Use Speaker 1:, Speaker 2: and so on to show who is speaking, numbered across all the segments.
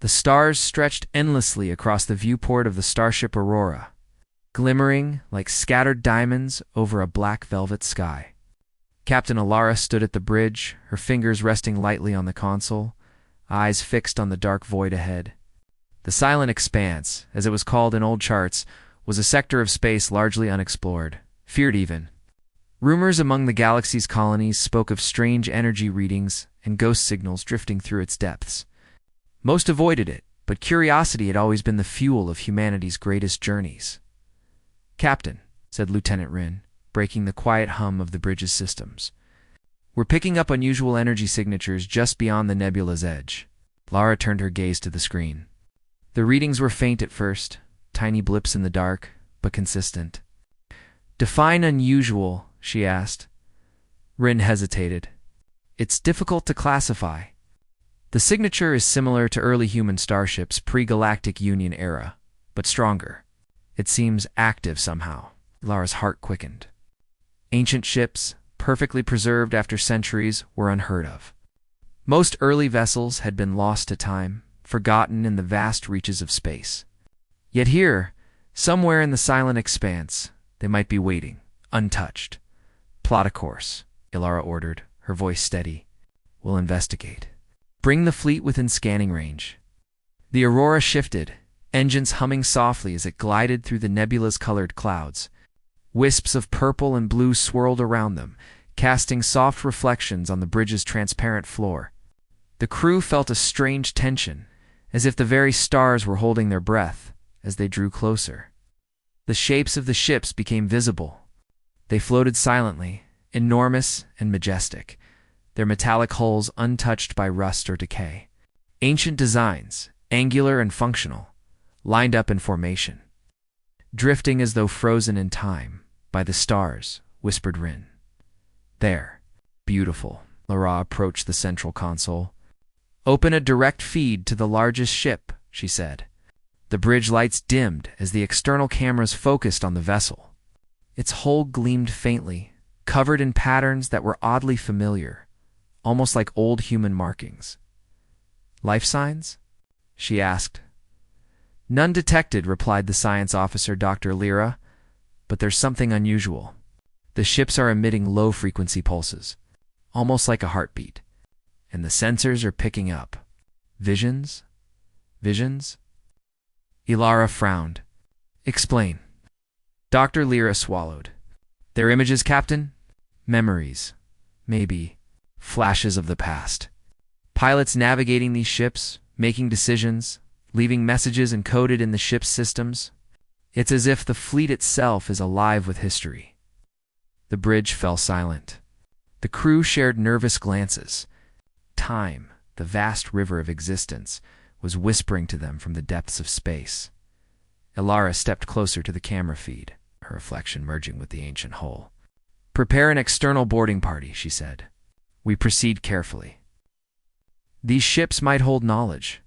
Speaker 1: The stars stretched endlessly across the viewport of the starship Aurora, glimmering like scattered diamonds over a black velvet sky. Captain Alara stood at the bridge, her fingers resting lightly on the console, eyes fixed on the dark void ahead. The Silent Expanse, as it was called in old charts, was a sector of space largely unexplored, feared even. Rumors among the galaxy's colonies spoke of strange energy readings and ghost signals drifting through its depths. Most avoided it, but curiosity had always been the fuel of humanity's greatest journeys. "Captain," said Lieutenant Rin, breaking the quiet hum of the bridge's systems, "we're picking up unusual energy signatures just beyond the nebula's edge." Lara turned her gaze to the screen. The readings were faint at first, tiny blips in the dark, but consistent. "Define unusual," she asked. Rin hesitated. "It's difficult to classify. The signature is similar to early human starships pre-Galactic Union era, but stronger. It seems active somehow." Lara's heart quickened. Ancient ships, perfectly preserved after centuries, were unheard of. Most early vessels had been lost to time, forgotten in the vast reaches of space. Yet here, somewhere in the Silent Expanse, they might be waiting, untouched. "Plot a course," Ilara ordered, her voice steady. "We'll investigate. Bring the fleet within scanning range." The Aurora shifted, engines humming softly as it glided through the nebula's colored clouds. Wisps of purple and blue swirled around them, casting soft reflections on the bridge's transparent floor. The crew felt a strange tension, as if the very stars were holding their breath as they drew closer. The shapes of the ships became visible. They floated silently, enormous and majestic, their metallic hulls untouched by rust or decay. Ancient designs, angular and functional, lined up in formation. "Drifting as though frozen in time, by the stars," whispered Rin. "There. Beautiful." Lara approached the central console. "Open a direct feed to the largest ship," she said. The bridge lights dimmed as the external cameras focused on the vessel. Its hull gleamed faintly, covered in patterns that were oddly familiar, almost like old human markings. "Life signs?" she asked. "None detected," replied the science officer, Dr. Lyra, "but there's something unusual. The ships are emitting low-frequency pulses, almost like a heartbeat, and the sensors are picking up. Visions? Visions?" Ilara frowned. "Explain." Dr. Lyra swallowed. "They're images, Captain? Memories. Maybe. Flashes of the past. Pilots navigating these ships, making decisions, leaving messages encoded in the ship's systems. It's as if the fleet itself is alive with history." The bridge fell silent. The crew shared nervous glances. Time, the vast river of existence, was whispering to them from the depths of space. Ilara stepped closer to the camera feed, her reflection merging with the ancient hull. "Prepare an external boarding party," she said. "We proceed carefully. These ships might hold knowledge,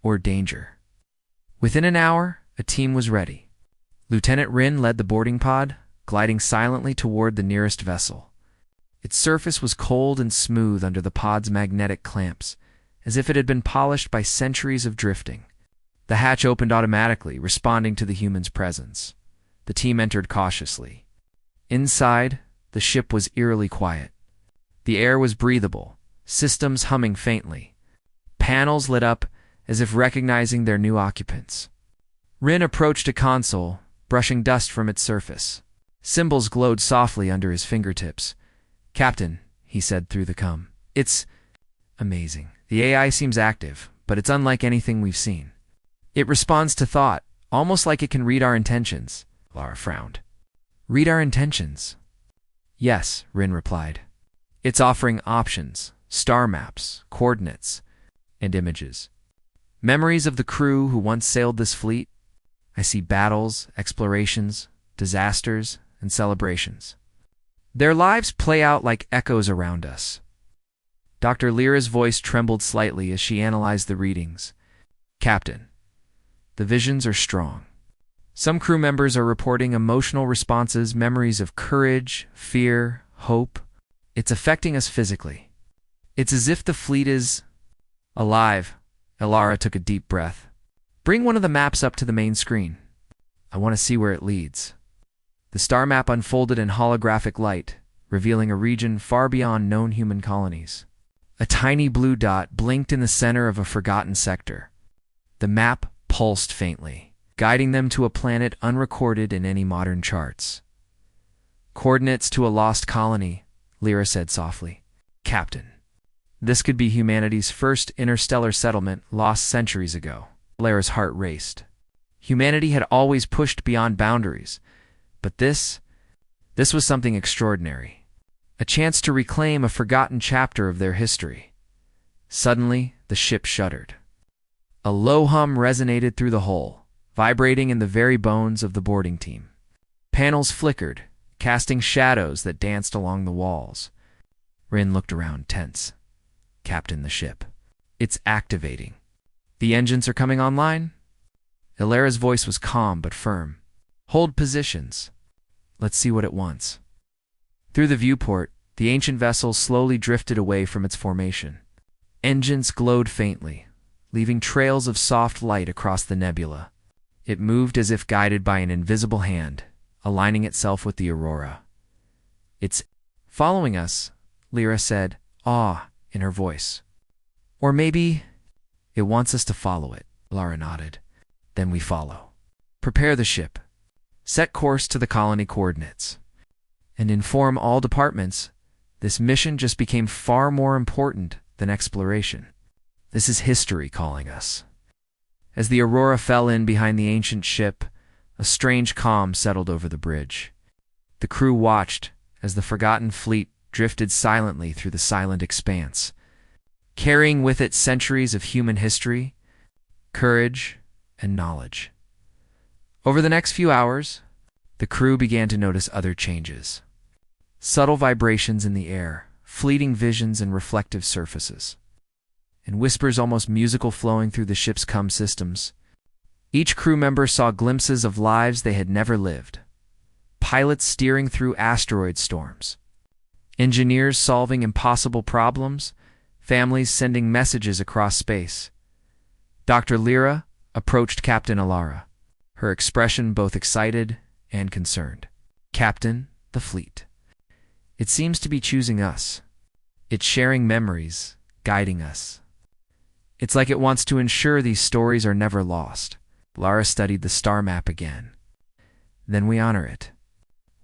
Speaker 1: or danger." Within an hour, a team was ready. Lieutenant Rin led the boarding pod, gliding silently toward the nearest vessel. Its surface was cold and smooth under the pod's magnetic clamps, as if it had been polished by centuries of drifting. The hatch opened automatically, responding to the human's presence. The team entered cautiously. Inside, the ship was eerily quiet. The air was breathable, systems humming faintly. Panels lit up as if recognizing their new occupants. Rin approached a console, brushing dust from its surface. Symbols glowed softly under his fingertips. "Captain," he said through the com, "it's amazing. The AI seems active, but it's unlike anything we've seen. It responds to thought, almost like it can read our intentions." Lara frowned. "Read our intentions?" "Yes," Rin replied. "It's offering options, star maps, coordinates, and images. Memories of the crew who once sailed this fleet. I see battles, explorations, disasters, and celebrations. Their lives play out like echoes around us." Dr. Lyra's voice trembled slightly as she analyzed the readings. "Captain, the visions are strong. Some crew members are reporting emotional responses, memories of courage, fear, hope. It's affecting us physically. It's as if the fleet is alive, Elara took a deep breath. Bring one of the maps up to the main screen. I want to see where it leads. The star map unfolded in holographic light, revealing a region far beyond known human colonies. A tiny blue dot blinked in the center of a forgotten sector. The map pulsed faintly, guiding them to a planet unrecorded in any modern charts. Coordinates to a lost colony, Lyra said softly. Captain, this could be humanity's first interstellar settlement lost centuries ago. Lyra's heart raced. Humanity had always pushed beyond boundaries, but this was something extraordinary. A chance to reclaim a forgotten chapter of their history. Suddenly, the ship shuddered. A low hum resonated through the hull, vibrating in the very bones of the boarding team. Panels flickered, casting shadows that danced along the walls. Rin looked around, tense. Captain, the ship. It's activating. The engines are coming online? Ilara's voice was calm but firm. Hold positions. Let's see what it wants. Through the viewport, the ancient vessel slowly drifted away from its formation. Engines glowed faintly, leaving trails of soft light across the nebula. It moved as if guided by an invisible hand, aligning itself with the aurora. It's following us, Lyra said, awe in her voice. Or maybe it wants us to follow it, Lara nodded. Then we follow. Prepare the ship. Set course to the colony coordinates. And inform all departments. This mission just became far more important than exploration. This is history calling us. As the aurora fell in behind the ancient ship, a strange calm settled over the bridge. The crew watched as the forgotten fleet drifted silently through the silent expanse, carrying with it centuries of human history, courage, and knowledge. Over the next few hours, the crew began to notice other changes. Subtle vibrations in the air, fleeting visions and reflective surfaces, and whispers almost musical flowing through the ship's comm systems. Each crew member saw glimpses of lives they had never lived. Pilots steering through asteroid storms, engineers solving impossible problems, families sending messages across space. Dr. Lyra approached Captain Alara, her expression both excited and concerned. Captain, the fleet. It seems to be choosing us. It's sharing memories, guiding us. It's like it wants to ensure these stories are never lost. Lara studied the star map again. Then we honor it.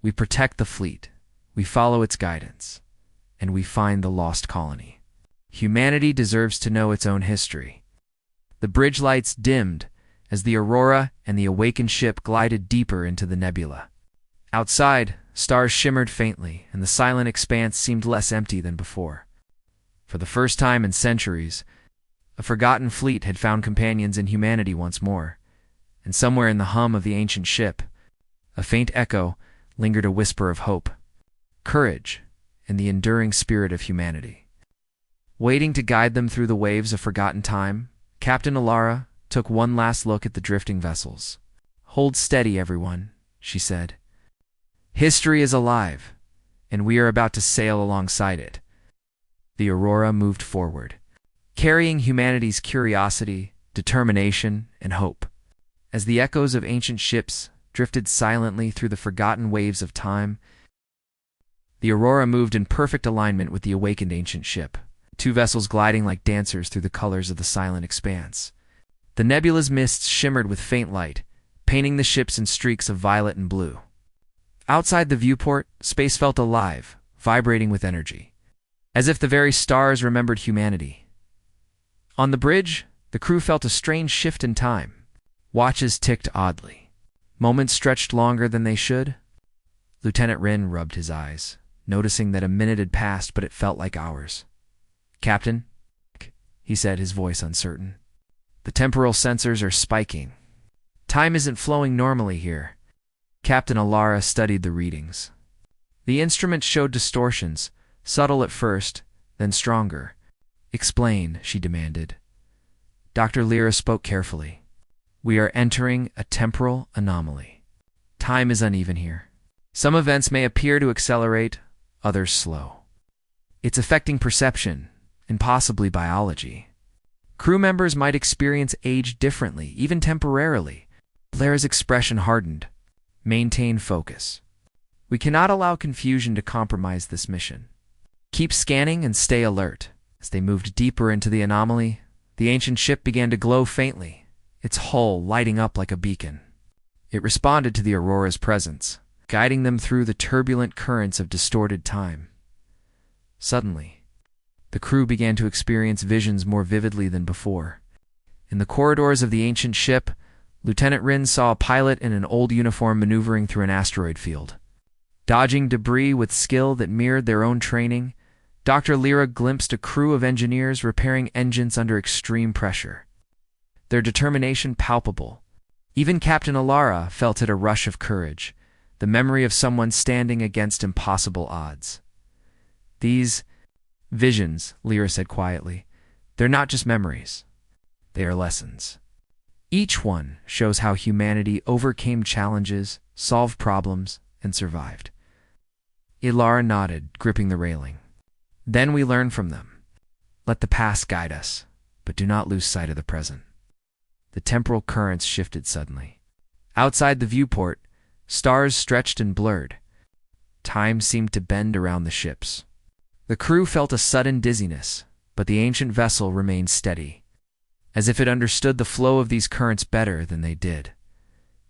Speaker 1: We protect the fleet. We follow its guidance. And we find the lost colony. Humanity deserves to know its own history. The bridge lights dimmed as the aurora and the awakened ship glided deeper into the nebula. Outside, stars shimmered faintly, and the silent expanse seemed less empty than before. For the first time in centuries, a forgotten fleet had found companions in humanity once more, and somewhere in the hum of the ancient ship, a faint echo, lingered a whisper of hope, courage, and the enduring spirit of humanity. Waiting to guide them through the waves of forgotten time, Captain Alara took one last look at the drifting vessels. Hold steady, everyone, she said. History is alive, and we are about to sail alongside it. The aurora moved forward, carrying humanity's curiosity, determination, and hope. As the echoes of ancient ships drifted silently through the forgotten waves of time, the aurora moved in perfect alignment with the awakened ancient ship, two vessels gliding like dancers through the colors of the silent expanse. The nebula's mists shimmered with faint light, painting the ships in streaks of violet and blue. Outside the viewport, space felt alive, vibrating with energy, as if the very stars remembered humanity. On the bridge, the crew felt a strange shift in time. Watches ticked oddly. Moments stretched longer than they should. Lieutenant Rin rubbed his eyes, noticing that a minute had passed, but it felt like hours. Captain, he said, his voice uncertain. The temporal sensors are spiking. Time isn't flowing normally here. Captain Alara studied the readings. The instruments showed distortions, subtle at first, then stronger. Explain, she demanded. Dr. Lyra spoke carefully. We are entering a temporal anomaly. Time is uneven here. Some events may appear to accelerate, others slow. It's affecting perception, and possibly biology. Crew members might experience age differently, even temporarily. Blair's expression hardened. Maintain focus. We cannot allow confusion to compromise this mission. Keep scanning and stay alert. As they moved deeper into the anomaly, the ancient ship began to glow faintly, its hull lighting up like a beacon. It responded to the Aurora's presence, guiding them through the turbulent currents of distorted time. Suddenly, the crew began to experience visions more vividly than before. In the corridors of the ancient ship, Lieutenant Rin saw a pilot in an old uniform maneuvering through an asteroid field. Dodging debris with skill that mirrored their own training, Dr. Lyra glimpsed a crew of engineers repairing engines under extreme pressure. Their determination palpable. Even Captain Alara felt it a rush of courage, the memory of someone standing against impossible odds. These visions, Lyra said quietly, they're not just memories. They are lessons. Each one shows how humanity overcame challenges, solved problems, and survived. Ilara nodded, gripping the railing. Then we learn from them. Let the past guide us, but do not lose sight of the present. The temporal currents shifted suddenly. Outside the viewport, stars stretched and blurred. Time seemed to bend around the ships. The crew felt a sudden dizziness, but the ancient vessel remained steady, as if it understood the flow of these currents better than they did.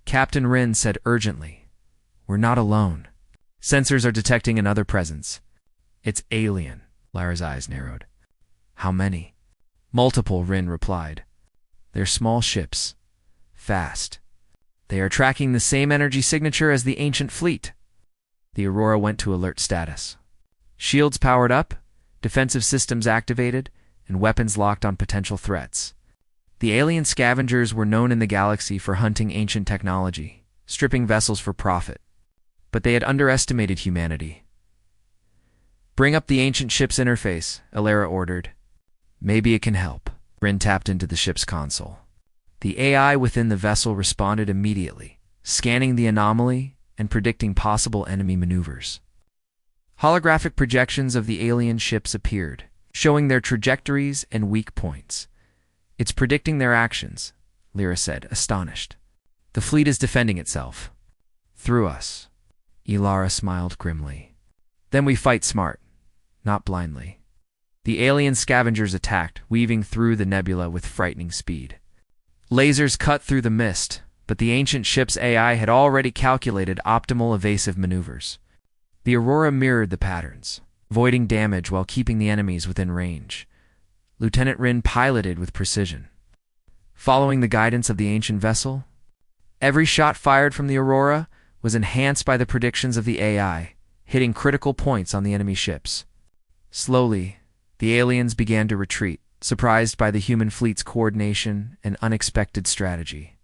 Speaker 1: Captain Rin said urgently, "We're not alone. Sensors are detecting another presence. It's alien." Lara's eyes narrowed. "How many?" "Multiple," Rin replied. "They're small ships. Fast. They are tracking the same energy signature as the ancient fleet." The Aurora went to alert status. Shields powered up, defensive systems activated, and weapons locked on potential threats. The alien scavengers were known in the galaxy for hunting ancient technology, stripping vessels for profit. But they had underestimated humanity. "Bring up the ancient ship's interface," Alara ordered. "Maybe it can help." Rin tapped into the ship's console. The AI within the vessel responded immediately, scanning the anomaly and predicting possible enemy maneuvers. Holographic projections of the alien ships appeared, showing their trajectories and weak points. "It's predicting their actions," Lyra said, astonished. "The fleet is defending itself. Through us." Ilara smiled grimly. "Then we fight smart, not blindly." The alien scavengers attacked, weaving through the nebula with frightening speed. Lasers cut through the mist, but the ancient ship's AI had already calculated optimal evasive maneuvers. The Aurora mirrored the patterns, avoiding damage while keeping the enemies within range. Lieutenant Rin piloted with precision. Following the guidance of the ancient vessel, every shot fired from the Aurora was enhanced by the predictions of the AI, hitting critical points on the enemy ships. Slowly, the aliens began to retreat, surprised by the human fleet's coordination and unexpected strategy.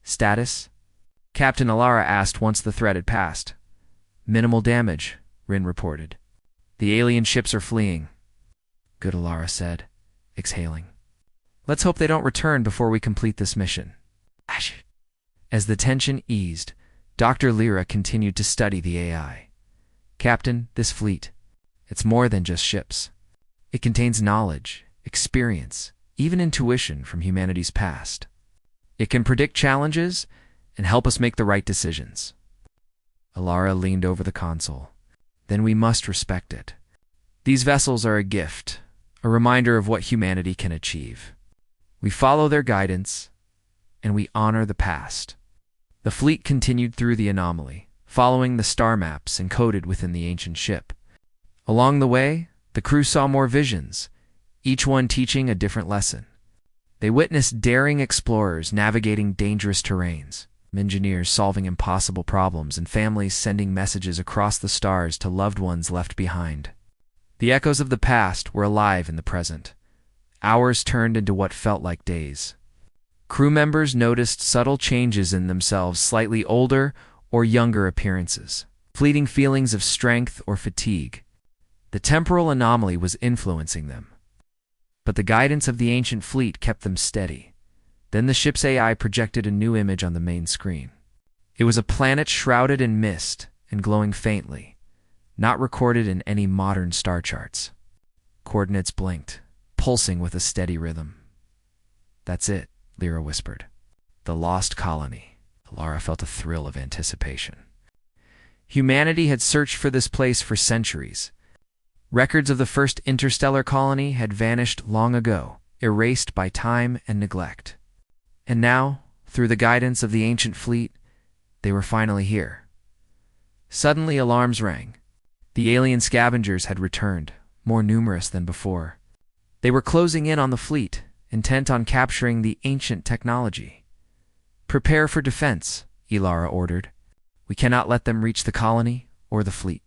Speaker 1: "Status?" Captain Alara asked once the threat had passed. "Minimal damage," Rin reported. "The alien ships are fleeing." "Good," Alara said, exhaling. "Let's hope they don't return before we complete this mission." As the tension eased, Dr. Lyra continued to study the AI. "Captain, this fleet, it's more than just ships. It contains knowledge, experience, even intuition from humanity's past. It can predict challenges and help us make the right decisions." Alara leaned over the console. "Then we must respect it. These vessels are a gift, a reminder of what humanity can achieve. We follow their guidance, and we honor the past." The fleet continued through the anomaly, following the star maps encoded within the ancient ship. Along the way, the crew saw more visions, each one teaching a different lesson. They witnessed daring explorers navigating dangerous terrains, engineers solving impossible problems, and families sending messages across the stars to loved ones left behind. The echoes of the past were alive in the present. Hours turned into what felt like days. Crew members noticed subtle changes in themselves, slightly older or younger appearances, fleeting feelings of strength or fatigue. The temporal anomaly was influencing them. But the guidance of the ancient fleet kept them steady. Then the ship's AI projected a new image on the main screen. It was a planet shrouded in mist and glowing faintly, not recorded in any modern star charts. Coordinates blinked, pulsing with a steady rhythm. That's it, Lyra whispered. The lost colony. Alara felt a thrill of anticipation. Humanity had searched for this place for centuries. Records of the first interstellar colony had vanished long ago, erased by time and neglect. And now, through the guidance of the ancient fleet, they were finally here. Suddenly alarms rang. The alien scavengers had returned, more numerous than before. They were closing in on the fleet, intent on capturing the ancient technology. Prepare for defense, Alara ordered. We cannot let them reach the colony or the fleet.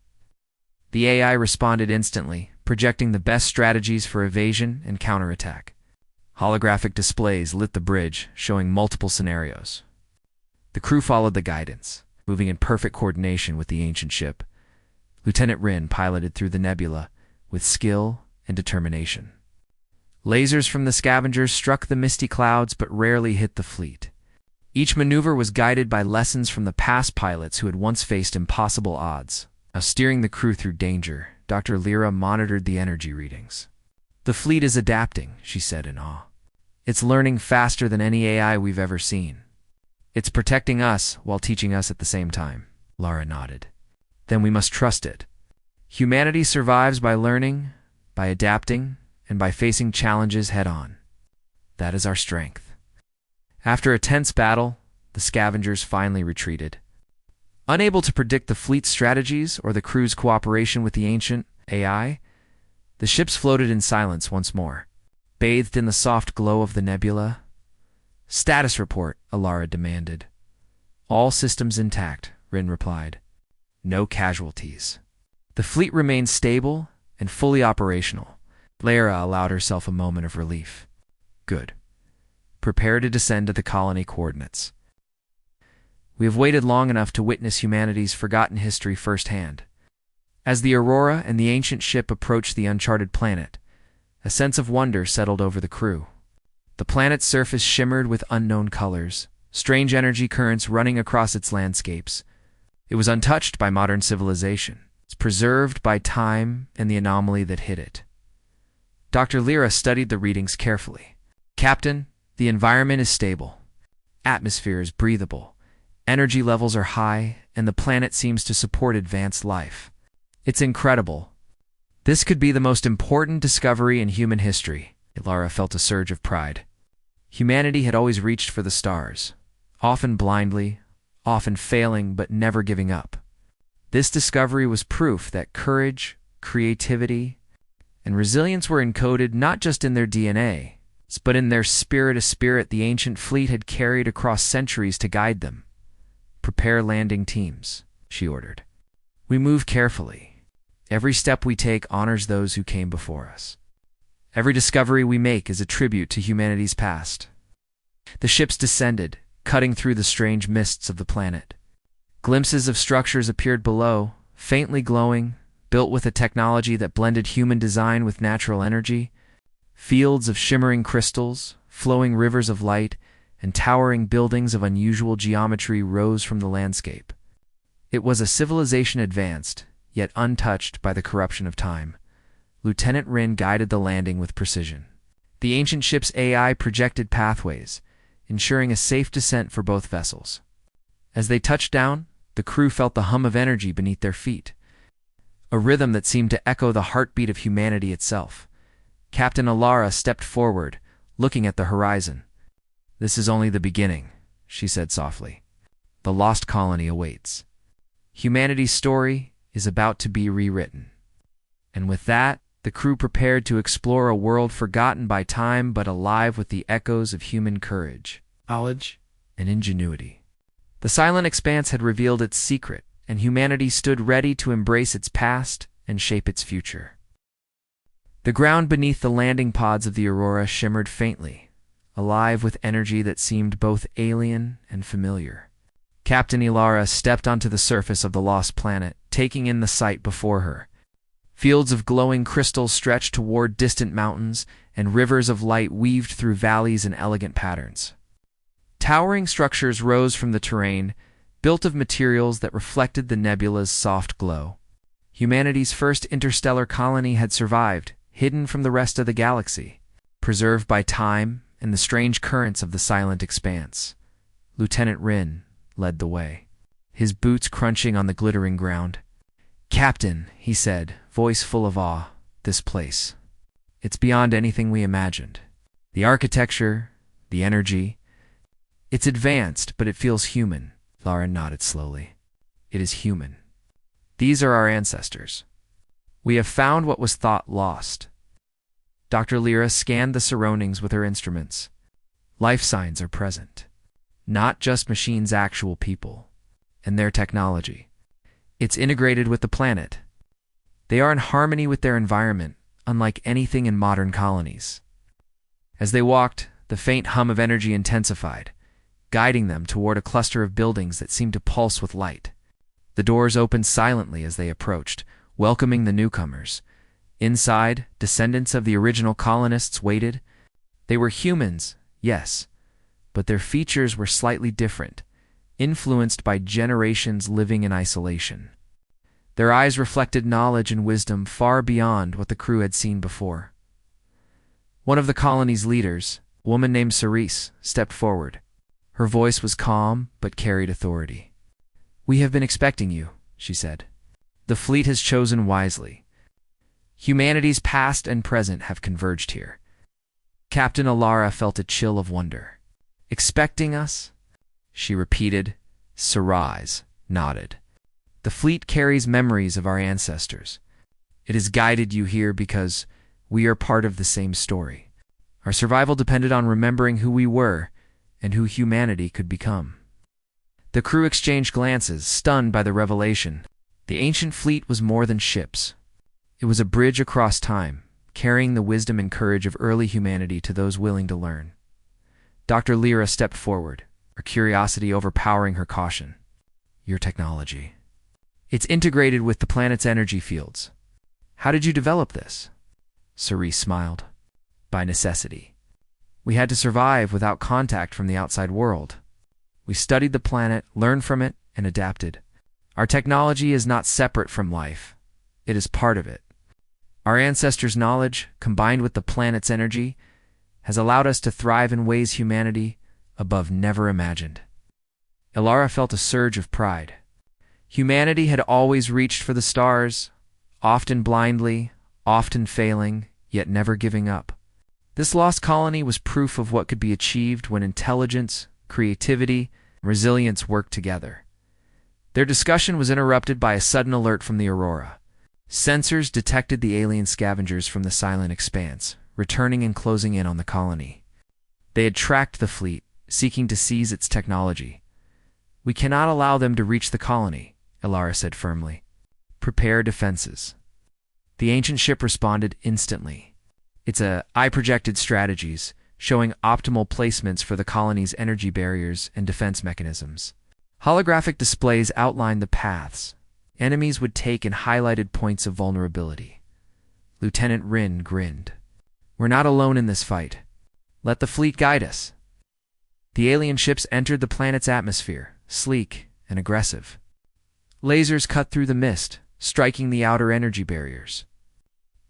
Speaker 1: The AI responded instantly, projecting the best strategies for evasion and counterattack. Holographic displays lit the bridge, showing multiple scenarios. The crew followed the guidance, moving in perfect coordination with the ancient ship. Lieutenant Rin piloted through the nebula with skill and determination. Lasers from the scavengers struck the misty clouds but rarely hit the fleet. Each maneuver was guided by lessons from the past pilots who had once faced impossible odds. Now steering the crew through danger, Dr. Lyra monitored the energy readings. The fleet is adapting, she said in awe. It's learning faster than any AI we've ever seen. It's protecting us while teaching us at the same time. Lara nodded. Then we must trust it. Humanity survives by learning, by adapting, and by facing challenges head-on. That is our strength. After a tense battle, the scavengers finally retreated. Unable to predict the fleet's strategies or the crew's cooperation with the ancient AI, the ships floated in silence once more, bathed in the soft glow of the nebula. Status report, Alara demanded. All systems intact, Rin replied. No casualties. The fleet remained stable and fully operational. Lyra allowed herself a moment of relief. Good. Prepare to descend to the colony coordinates. We have waited long enough to witness humanity's forgotten history firsthand. As the Aurora and the ancient ship approached the uncharted planet, a sense of wonder settled over the crew. The planet's surface shimmered with unknown colors, strange energy currents running across its landscapes. It was untouched by modern civilization. It's preserved by time and the anomaly that hid it. Dr. Lyra studied the readings carefully. Captain, the environment is stable. Atmosphere is breathable. Energy levels are high, and the planet seems to support advanced life. It's incredible. This could be the most important discovery in human history. Alara felt a surge of pride. Humanity had always reached for the stars, often blindly, often failing but never giving up. This discovery was proof that courage, creativity, and resilience were encoded not just in their DNA, but in their spirit the ancient fleet had carried across centuries to guide them. Prepare landing teams, she ordered. We move carefully. Every step we take honors those who came before us. Every discovery we make is a tribute to humanity's past. The ships descended, cutting through the strange mists of the planet. Glimpses of structures appeared below, faintly glowing, built with a technology that blended human design with natural energy. Fields of shimmering crystals, flowing rivers of light, and towering buildings of unusual geometry rose from the landscape. It was a civilization advanced, yet untouched by the corruption of time. Lieutenant Rin guided the landing with precision. The ancient ship's AI projected pathways, ensuring a safe descent for both vessels. As they touched down, the crew felt the hum of energy beneath their feet, a rhythm that seemed to echo the heartbeat of humanity itself. Captain Alara stepped forward, looking at the horizon. This is only the beginning, she said softly. The lost colony awaits. Humanity's story is about to be rewritten. And with that, the crew prepared to explore a world forgotten by time but alive with the echoes of human courage, knowledge, and ingenuity. The silent expanse had revealed its secret, and humanity stood ready to embrace its past and shape its future. The ground beneath the landing pods of the Aurora shimmered faintly, alive with energy that seemed both alien and familiar. Captain Alara stepped onto the surface of the lost planet, taking in the sight before her. Fields of glowing crystals stretched toward distant mountains, and rivers of light weaved through valleys in elegant patterns. Towering structures rose from the terrain, built of materials that reflected the nebula's soft glow. Humanity's first interstellar colony had survived, hidden from the rest of the galaxy, preserved by time and the strange currents of the silent expanse. Lieutenant Rin led the way, his boots crunching on the glittering ground. "Captain," he said, voice full of awe, "this place. It's beyond anything we imagined. The architecture, the energy. It's advanced, but it feels human." Lara nodded slowly. "It is human. These are our ancestors. We have found what was thought lost." Dr. Lyra scanned the surroundings with her instruments. Life signs are present. Not just machines, actual people. And their technology. It's integrated with the planet. They are in harmony with their environment, unlike anything in modern colonies. As they walked, the faint hum of energy intensified, guiding them toward a cluster of buildings that seemed to pulse with light. The doors opened silently as they approached, welcoming the newcomers. Inside, descendants of the original colonists waited. They were humans, yes, but their features were slightly different, influenced by generations living in isolation. Their eyes reflected knowledge and wisdom far beyond what the crew had seen before. One of the colony's leaders, a woman named Cerise, stepped forward. Her voice was calm but carried authority. "We have been expecting you," she said. "The fleet has chosen wisely. Humanity's past and present have converged here." Captain Alara felt a chill of wonder. "Expecting us?" she repeated. Cerise nodded. "The fleet carries memories of our ancestors. It has guided you here because we are part of the same story. Our survival depended on remembering who we were and who humanity could become." The crew exchanged glances, stunned by the revelation. The ancient fleet was more than ships. It was a bridge across time, carrying the wisdom and courage of early humanity to those willing to learn. Dr. Lyra stepped forward, her curiosity overpowering her caution. "Your technology. It's integrated with the planet's energy fields. How did you develop this?" Cerise smiled. "By necessity. We had to survive without contact from the outside world. We studied the planet, learned from it, and adapted. Our technology is not separate from life. It is part of it. Our ancestors' knowledge, combined with the planet's energy, has allowed us to thrive in ways humanity above never imagined." Ilara felt a surge of pride. Humanity had always reached for the stars, often blindly, often failing, yet never giving up. This lost colony was proof of what could be achieved when intelligence, creativity, and resilience worked together. Their discussion was interrupted by a sudden alert from the Aurora. Sensors detected the alien scavengers from the silent expanse, returning and closing in on the colony. They had tracked the fleet, seeking to seize its technology. "We cannot allow them to reach the colony," Ilara said firmly. "Prepare defenses." The ancient ship responded instantly. I projected strategies, showing optimal placements for the colony's energy barriers and defense mechanisms. Holographic displays outlined the paths enemies would take and highlighted points of vulnerability. Lieutenant Rin grinned. "We're not alone in this fight. Let the fleet guide us." The alien ships entered the planet's atmosphere, sleek and aggressive. Lasers cut through the mist, striking the outer energy barriers.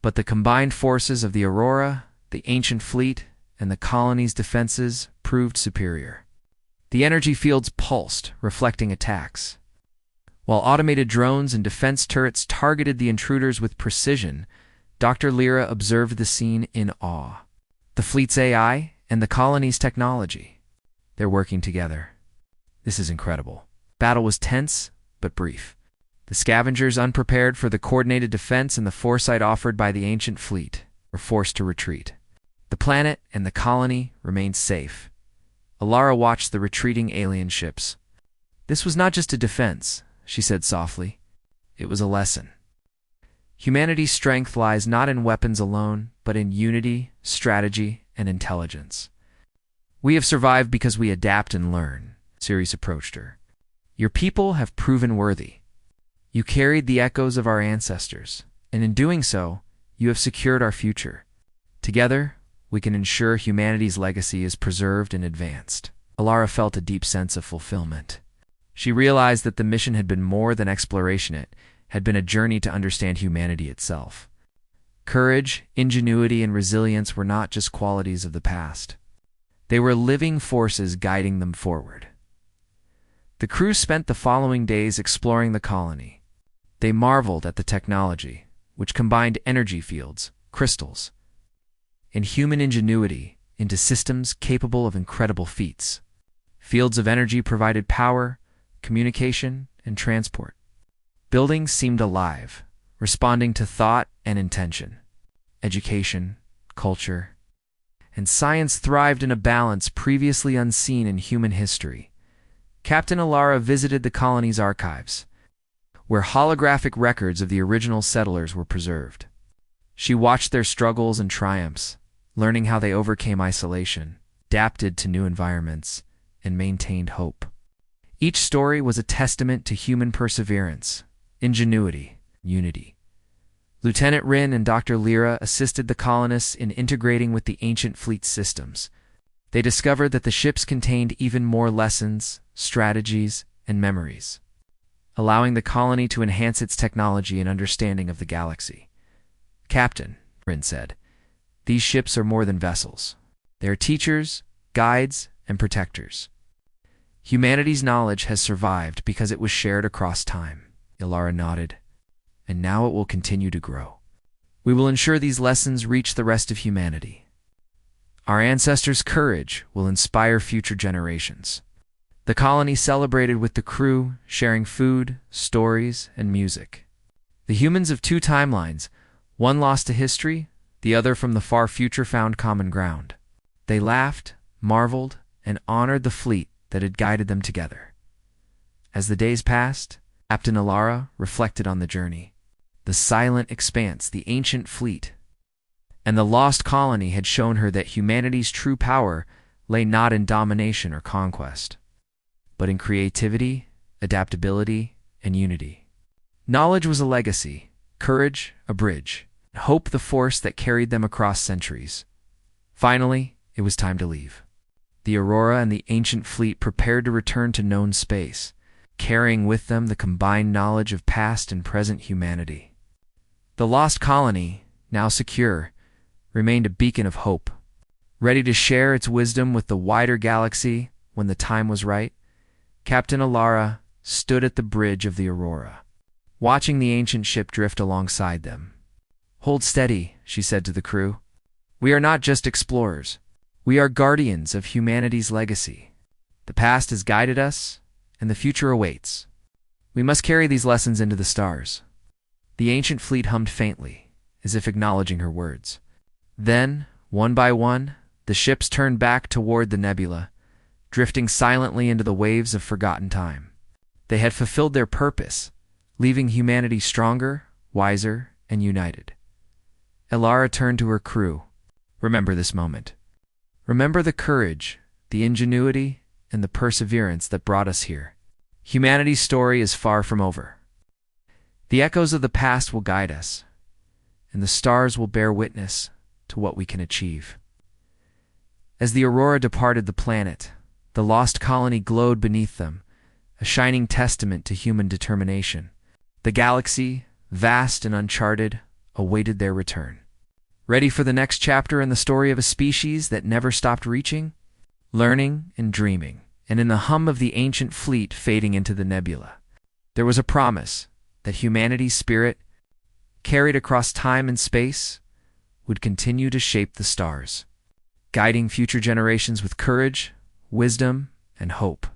Speaker 1: But the combined forces of the Aurora, the ancient fleet, and the colony's defenses proved superior. The energy fields pulsed, reflecting attacks. While automated drones and defense turrets targeted the intruders with precision, Dr. Lyra observed the scene in awe. The fleet's AI and the colony's technology. They're working together. This is incredible. Battle was tense, but brief. The scavengers, unprepared for the coordinated defense and the foresight offered by the ancient fleet, were forced to retreat. The planet and the colony remained safe. Ilara watched the retreating alien ships. "This was not just a defense," she said softly. "It was a lesson. Humanity's strength lies not in weapons alone, but in unity, strategy, and intelligence. We have survived because we adapt and learn." Cerise approached her. "Your people have proven worthy. You carried the echoes of our ancestors, and in doing so, you have secured our future. Together, we can ensure humanity's legacy is preserved and advanced." Ilara felt a deep sense of fulfillment. She realized that the mission had been more than exploration. It had been a journey to understand humanity itself. Courage, ingenuity, and resilience were not just qualities of the past. They were living forces guiding them forward. The crew spent the following days exploring the colony. They marveled at the technology, which combined energy fields, crystals, and human ingenuity into systems capable of incredible feats. Fields of energy provided power, communication, and transport. Buildings seemed alive, responding to thought and intention. Education, culture, and science thrived in a balance previously unseen in human history. Captain Alara visited the colony's archives, where holographic records of the original settlers were preserved. She watched their struggles and triumphs, learning how they overcame isolation, adapted to new environments, and maintained hope. Each story was a testament to human perseverance, ingenuity, unity. Lieutenant Rin and Dr. Lyra assisted the colonists in integrating with the ancient fleet's systems. They discovered that the ships contained even more lessons, strategies, and memories, allowing the colony to enhance its technology and understanding of the galaxy. "Captain," Rin said, "these ships are more than vessels. They are teachers, guides, and protectors. Humanity's knowledge has survived because it was shared across time." Alara nodded. "And now it will continue to grow. We will ensure these lessons reach the rest of humanity. Our ancestors' courage will inspire future generations." The colony celebrated with the crew, sharing food, stories, and music. The humans of two timelines, one lost to history, the other from the far future, found common ground. They laughed, marveled, and honored the fleet that had guided them together. As the days passed, Captain Alara reflected on the journey. The silent expanse, the ancient fleet, and the lost colony had shown her that humanity's true power lay not in domination or conquest, but in creativity, adaptability, and unity. Knowledge was a legacy, courage a bridge, and hope the force that carried them across centuries. Finally, it was time to leave. The Aurora and the ancient fleet prepared to return to known space, carrying with them the combined knowledge of past and present humanity. The lost colony, now secure, remained a beacon of hope, ready to share its wisdom with the wider galaxy when the time was right. Captain Alara stood at the bridge of the Aurora, watching the ancient ship drift alongside them. "Hold steady," she said to the crew. "We are not just explorers. We are guardians of humanity's legacy. The past has guided us, and the future awaits. We must carry these lessons into the stars." The ancient fleet hummed faintly, as if acknowledging her words. Then, one by one, the ships turned back toward the nebula, drifting silently into the waves of forgotten time. They had fulfilled their purpose, leaving humanity stronger, wiser, and united. Alara turned to her crew. "Remember this moment. Remember the courage, the ingenuity, and the perseverance that brought us here. Humanity's story is far from over. The echoes of the past will guide us, and the stars will bear witness to what we can achieve." As the Aurora departed the planet, the lost colony glowed beneath them, a shining testament to human determination. The galaxy, vast and uncharted, awaited their return. Ready for the next chapter in the story of a species that never stopped reaching, learning, and dreaming, and in the hum of the ancient fleet fading into the nebula, there was a promise that humanity's spirit, carried across time and space, would continue to shape the stars, guiding future generations with courage, wisdom, and hope.